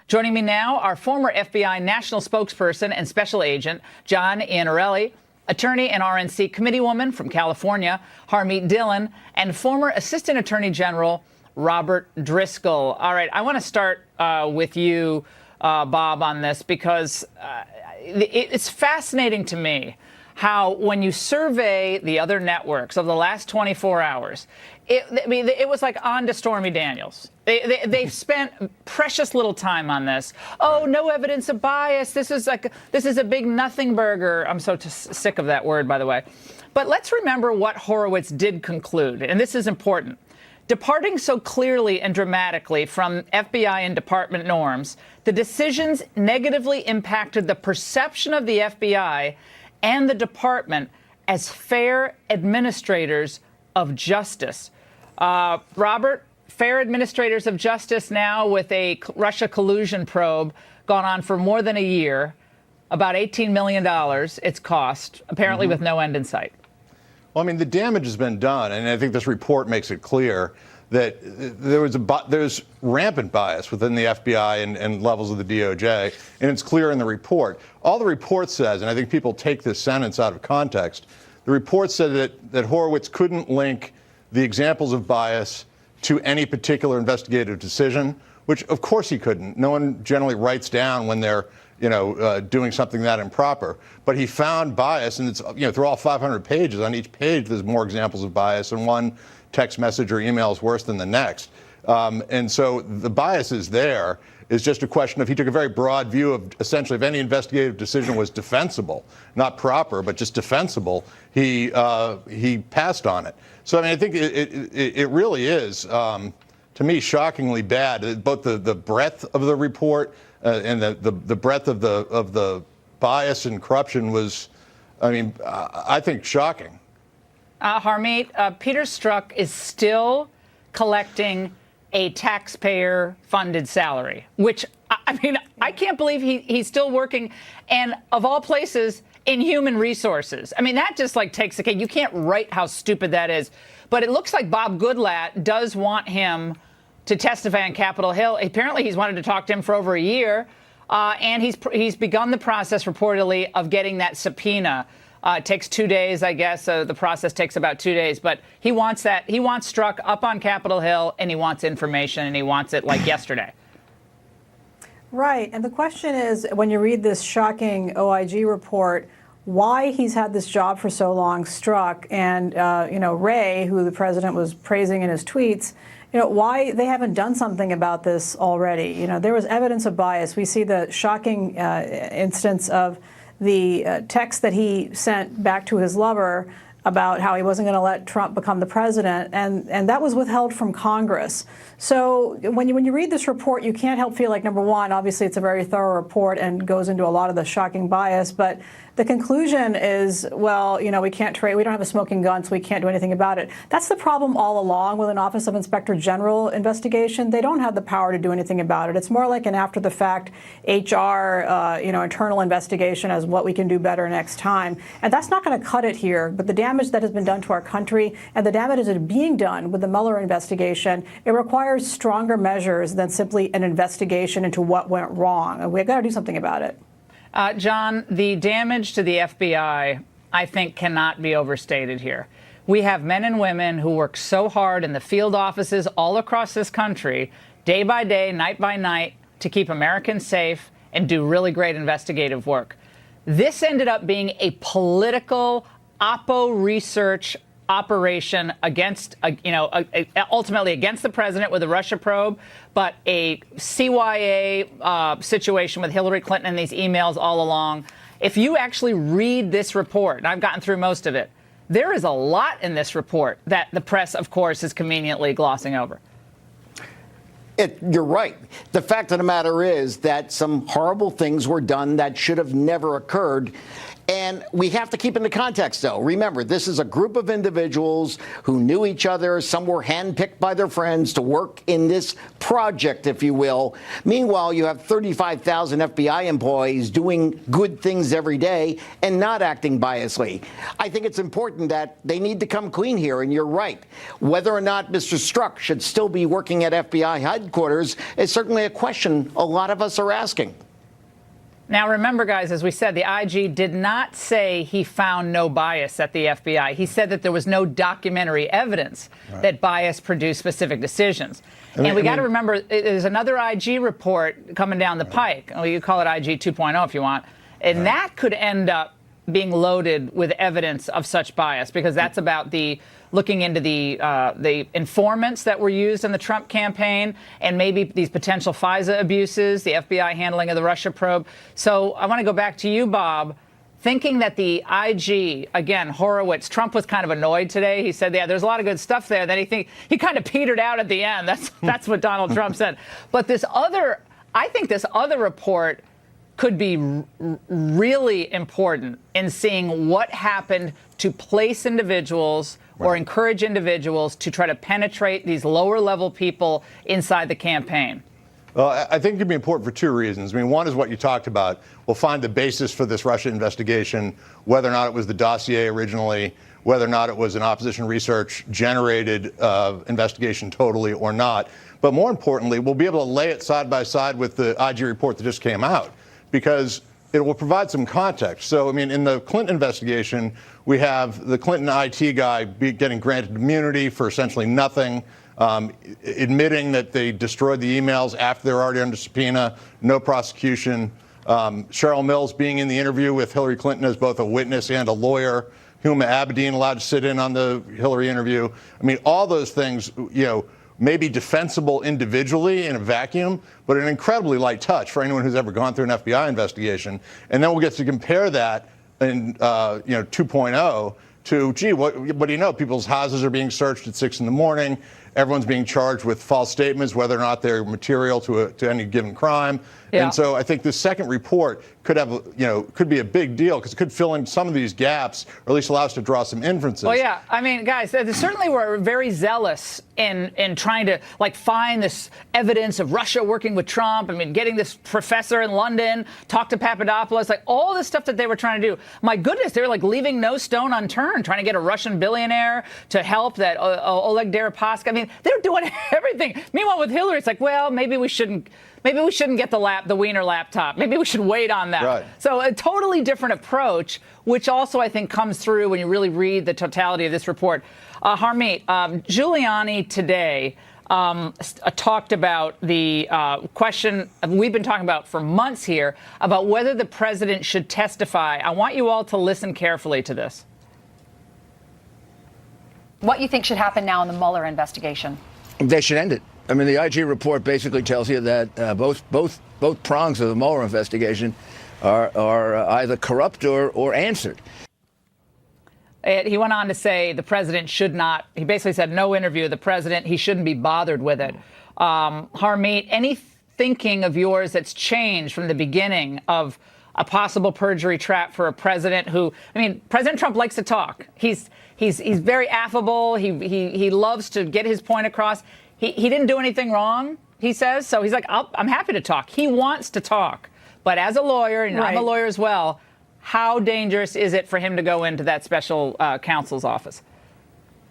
Joining me now, our former FBI national spokesperson and special agent, John Iannarelli, attorney and RNC committeewoman from California, Harmeet Dhillon, and former Assistant Attorney General Robert Driscoll. All right, I want to start with you, Bob, on this because it's fascinating to me how when you survey the other networks of the last 24 hours, it was like on to Stormy Daniels. They've spent precious little time on this. Oh, no evidence of bias. This is a big nothing burger. I'm so sick of that word, by the way. But let's remember what Horowitz did conclude, and this is important. Departing so clearly and dramatically from FBI and department norms, the decisions negatively impacted the perception of the FBI and the department as fair administrators of justice. Robert, fair administrators of justice now with a Russia collusion probe gone on for more than a year, about $18 million it's cost, apparently with no end in sight. Well, I mean, the damage has been done, and I think this report makes it clear that there's rampant bias within the FBI and levels of the DOJ, and it's clear in the report. All the report says, and I think people take this sentence out of context, the report said that Horowitz couldn't link the examples of bias to any particular investigative decision, which of course he couldn't. No one generally writes down when they're doing something that improper. But he found bias, and it's through all 500 pages. On each page, there's more examples of bias, and one text message or email is worse than the next. And so the bias is there. It's just a question of he took a very broad view of essentially if any investigative decision was defensible, not proper, but just defensible, he passed on it. So I mean, I think it really is, to me, shockingly bad. Both the breadth of the report and the breadth of the bias and corruption was, I mean, I think shocking. Harmeet, Peter Strzok is still collecting a taxpayer-funded salary, which, I mean, I can't believe he's still working, and of all places, in human resources. I mean, that just takes the cake. You can't write how stupid that is. But it looks like Bob Goodlatte does want him to testify on Capitol Hill. Apparently, he's wanted to talk to him for over a year, and he's begun the process reportedly of getting that subpoena. It takes 2 days, I guess. The process takes about 2 days. But he wants that. He wants Strzok up on Capitol Hill, and he wants information, and he wants it like yesterday. Right. And the question is, when you read this shocking OIG report, why he's had this job for so long, Strzok, and, Wray, who the president was praising in his tweets, why they haven't done something about this already. There was evidence of bias. We see the shocking instance of the text that he sent back to his lover about how he wasn't going to let Trump become the president, and that was withheld from Congress. So when you read this report, you can't help feel like, number one, obviously it's a very thorough report and goes into a lot of the shocking bias, but the conclusion is, well, we don't have a smoking gun, so we can't do anything about it. That's the problem all along with an Office of Inspector General investigation. They don't have the power to do anything about it. It's more like an after-the-fact HR, internal investigation as what we can do better next time. And that's not going to cut it here. But the damage that has been done to our country and the damage that is being done with the Mueller investigation, it requires stronger measures than simply an investigation into what went wrong. And we've got to do something about it. John, the damage to the FBI, I think, cannot be overstated here. We have men and women who work so hard in the field offices all across this country, day by day, night by night, to keep Americans safe and do really great investigative work. This ended up being a political oppo research operation against, ultimately against the president with the Russia probe, but a CYA situation with Hillary Clinton and these emails all along. If you actually read this report, and I've gotten through most of it, there is a lot in this report that the press, of course, is conveniently glossing over. You're right. The fact of the matter is that some horrible things were done that should have never occurred. And we have to keep in the context, though. Remember, this is a group of individuals who knew each other. Some were handpicked by their friends to work in this project, if you will. Meanwhile, you have 35,000 FBI employees doing good things every day and not acting biasly. I think it's important that they need to come clean here, and you're right. Whether or not Mr. Strzok should still be working at FBI headquarters is certainly a question a lot of us are asking. Now, remember, guys, as we said, the IG did not say he found no bias at the FBI. He said that there was no documentary evidence that bias produced specific decisions. And we got to remember, there's another IG report coming down the pike. Well, you call it IG 2.0 if you want. And that could end up being loaded with evidence of such bias, because that's about looking into the informants that were used in the Trump campaign, and maybe these potential FISA abuses, the FBI handling of the Russia probe. So I want to go back to you, Bob, thinking that the IG, again, Horowitz, Trump was kind of annoyed today. He said, yeah, there's a lot of good stuff there. Then he kind of petered out at the end. That's what Donald Trump said. But I think this other report could be really important in seeing what happened to place individuals or encourage individuals to try to penetrate these lower level people inside the campaign. Well, I think it could be important for two reasons. I mean, one is what you talked about. We'll find the basis for this Russia investigation, whether or not it was the dossier originally, whether or not it was an opposition research generated investigation totally or not. But more importantly, we'll be able to lay it side by side with the IG report that just came out, because it will provide some context. So, I mean, in the Clinton investigation, we have the Clinton IT guy getting granted immunity for essentially nothing, admitting that they destroyed the emails after they were already under subpoena, no prosecution. Cheryl Mills being in the interview with Hillary Clinton as both a witness and a lawyer. Huma Abedin allowed to sit in on the Hillary interview. I mean, all those things, may be defensible individually in a vacuum, but an incredibly light touch for anyone who's ever gone through an FBI investigation. And then we'll get to compare that in 2.0 to, gee, what do you know? People's houses are being searched at 6 a.m. Everyone's being charged with false statements, whether or not they're material to any given crime. Yeah. And so I think the second report could have, could be a big deal, because it could fill in some of these gaps, or at least allow us to draw some inferences. Well, yeah. I mean, guys, they certainly were very zealous in trying to find this evidence of Russia working with Trump. I mean, getting this professor in London, talk to Papadopoulos, all this stuff that they were trying to do. My goodness, they were leaving no stone unturned, trying to get a Russian billionaire to help that Oleg Deripaska. I mean, they're doing everything. Meanwhile, with Hillary, it's well, maybe we shouldn't get the Wiener laptop. Maybe we should wait on that. Right. So a totally different approach, which also I think comes through when you really read the totality of this report. Harmeet, Giuliani today talked about the question we've been talking about for months here about whether the president should testify. I want you all to listen carefully to this. What you think should happen now in the Mueller investigation? They should end it. I mean, the IG report basically tells you that both prongs of the Mueller investigation are either corrupt or answered. He went on to say the president should not. He basically said no interview of the president. He shouldn't be bothered with it. Harmeet, any thinking of yours that's changed from the beginning of a possible perjury trap for a president who, President Trump likes to talk. He's very affable. He loves to get his point across. He didn't do anything wrong, he says. So he's I'm happy to talk. He wants to talk. But as a lawyer, and I'm a lawyer as well, how dangerous is it for him to go into that special counsel's office?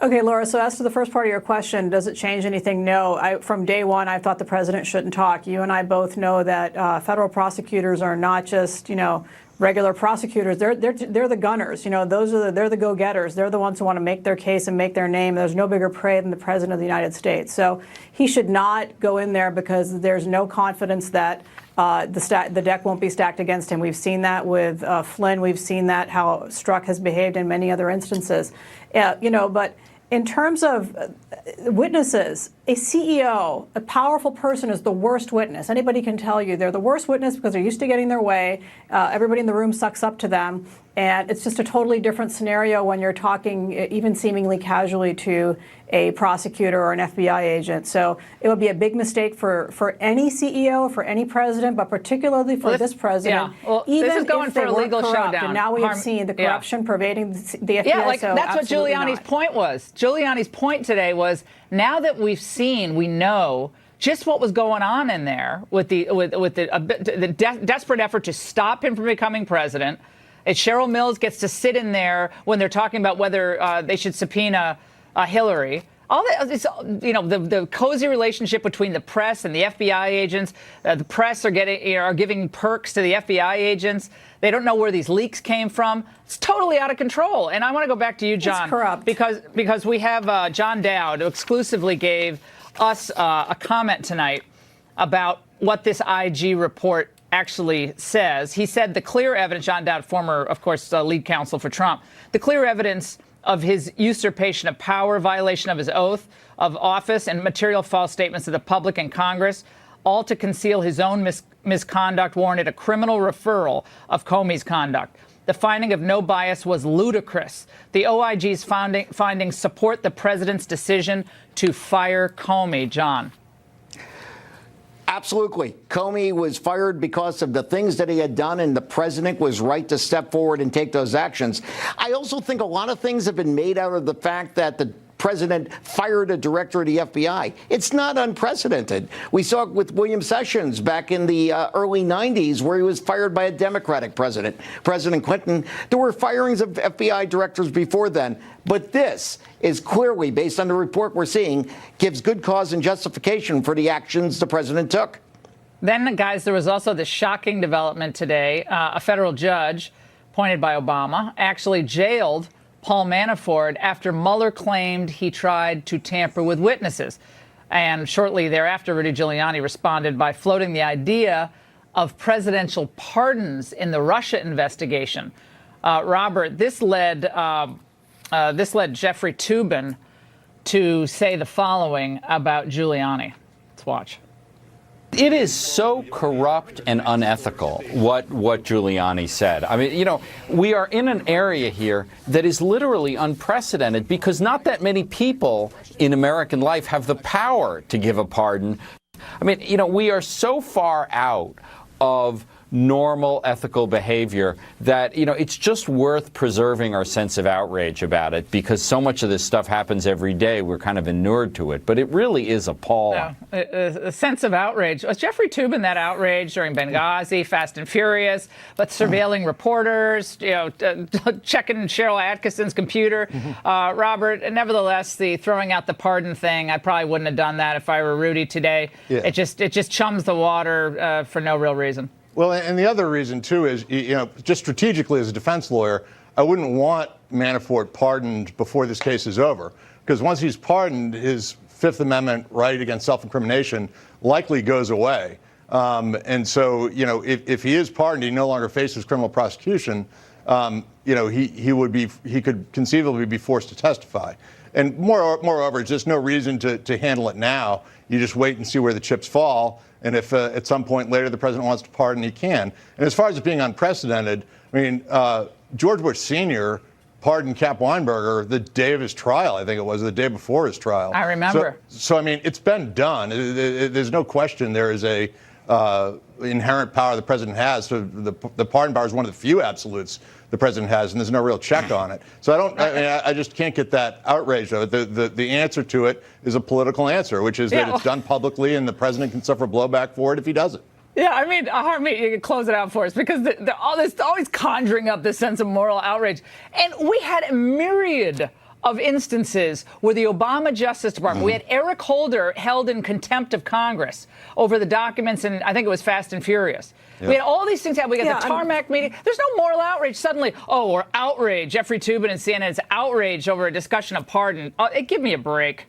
Okay, Laura, so as to the first part of your question, does it change anything? No. From day one, I thought the president shouldn't talk. You and I both know that federal prosecutors are not just, regular prosecutors. They're the gunners. They're the go-getters. They're the ones who want to make their case and make their name. There's no bigger prey than the president of the United States. So he should not go in there, because there's no confidence that the deck won't be stacked against him. We've seen that with Flynn. We've seen that how Strzok has behaved in many other instances. But in terms of witnesses, a CEO, a powerful person, is the worst witness. Anybody can tell you they're the worst witness because they're used to getting their way. Everybody in the room sucks up to them. And it's just a totally different scenario when you're talking, even seemingly casually, to a prosecutor or an FBI agent. So it would be a big mistake for any CEO, for any president, but particularly for this president. Yeah. Well, even this is going if for they a legal weren't corrupt. showdown. And now we have seen the corruption pervading the FBI. Yeah, like so that's what absolutely Giuliani's not. point was. Giuliani's point today was, now that we know just what was going on in there with the desperate effort to stop him from becoming president. Cheryl Mills gets to sit in there when they're talking about whether they should subpoena Hillary. All that, the cozy relationship between the press and the FBI agents. The press are giving perks to the FBI agents. They don't know where these leaks came from. It's totally out of control. And I want to go back to you, John, it's corrupt. because we have John Dowd, who exclusively gave us a comment tonight about what this IG report actually says. He said the clear evidence, John Dowd, former, of course, lead counsel for Trump, the clear evidence of his usurpation of power, violation of his oath of office, and material false statements to the public and Congress, all to conceal his own misconduct, warranted a criminal referral of Comey's conduct. The finding of no bias was ludicrous. The OIG's findings support the president's decision to fire Comey. John. Absolutely. Comey was fired because of the things that he had done, and the president was right to step forward and take those actions. I also think a lot of things have been made out of the fact that the president fired a director of the FBI. It's not unprecedented. We saw it with William Sessions back in the early 90s, where he was fired by a Democratic president, President Clinton. There were firings of FBI directors before then. But this is clearly, based on the report we're seeing, gives good cause and justification for the actions the president took. Then, guys, there was also this shocking development today. A federal judge, appointed by Obama, actually jailed Paul Manafort after Mueller claimed he tried to tamper with witnesses. And shortly thereafter, Rudy Giuliani responded by floating the idea of presidential pardons in the Russia investigation. Robert, this led Jeffrey Toobin to say the following about Giuliani. Let's watch. It is so corrupt and unethical what Giuliani said. I mean, we are in an area here that is literally unprecedented because not that many people in American life have the power to give a pardon. I mean, we are so far out of normal ethical behavior that, it's just worth preserving our sense of outrage about it, because so much of this stuff happens every day. We're kind of inured to it, but it really is appalling. A sense of outrage. Was Jeffrey Toobin that outrage during Benghazi, Fast and Furious, but surveilling reporters, checking Cheryl Atkinson's computer? Robert, nevertheless, the throwing out the pardon thing, I probably wouldn't have done that if I were Rudy today. Yeah. It just chums the water for no real reason. Well, and the other reason, too, is, just strategically as a defense lawyer, I wouldn't want Manafort pardoned before this case is over, because once he's pardoned, his Fifth Amendment right against self-incrimination likely goes away. And so, if he is pardoned, he no longer faces criminal prosecution. He could conceivably be forced to testify. And moreover, there's just no reason to handle it now. You just wait and see where the chips fall. And if at some point later the president wants to pardon, he can. And as far as it being unprecedented, I mean, George Bush Sr. pardoned Cap Weinberger the day of his trial. I think it was the day before his trial. I remember. So I mean, it's been done. There's no question there is a inherent power the president has. So the pardon power is one of the few absolutes the president has, and there's no real check on it. So I just can't get that outrage of it. The answer to it is a political answer, which is that it's done publicly, and the president can suffer blowback for it if he does it. Yeah, I mean, Harmeet, you can close it out for us, because always conjuring up this sense of moral outrage. And we had a myriad of instances where the Obama Justice Department, we had Eric Holder held in contempt of Congress over the documents, and I think it was Fast and Furious. Yep. We had all these things happen. We got the tarmac meeting. There's no moral outrage. Suddenly, or outrage. Jeffrey Toobin and CNN's outrage over a discussion of pardon. Give me a break.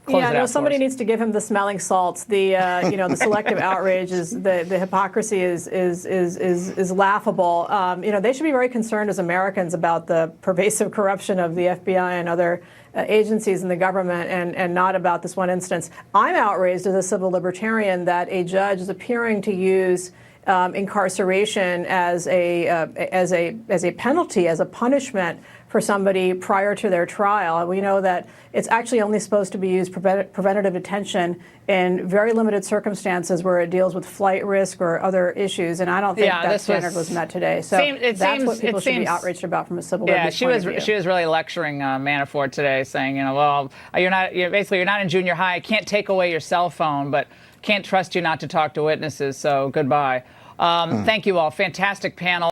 close Yeah, it no, out for somebody us. needs to give him the smelling salts. The the selective outrage is the hypocrisy is laughable. They should be very concerned as Americans about the pervasive corruption of the FBI and other agencies in the government, and not about this one instance. I'm outraged as a civil libertarian that a judge is appearing to use incarceration as a penalty, as a punishment for somebody prior to their trial. And we know that it's actually only supposed to be used preventative detention in very limited circumstances where it deals with flight risk or other issues. And I don't think that standard was met today. So that's what people should be outraged about from a civil liberty point of view. She was really lecturing Manafort today, saying, well, you're not in junior high. I can't take away your cell phone, but can't trust you not to talk to witnesses. So goodbye. Thank you all. Fantastic panel.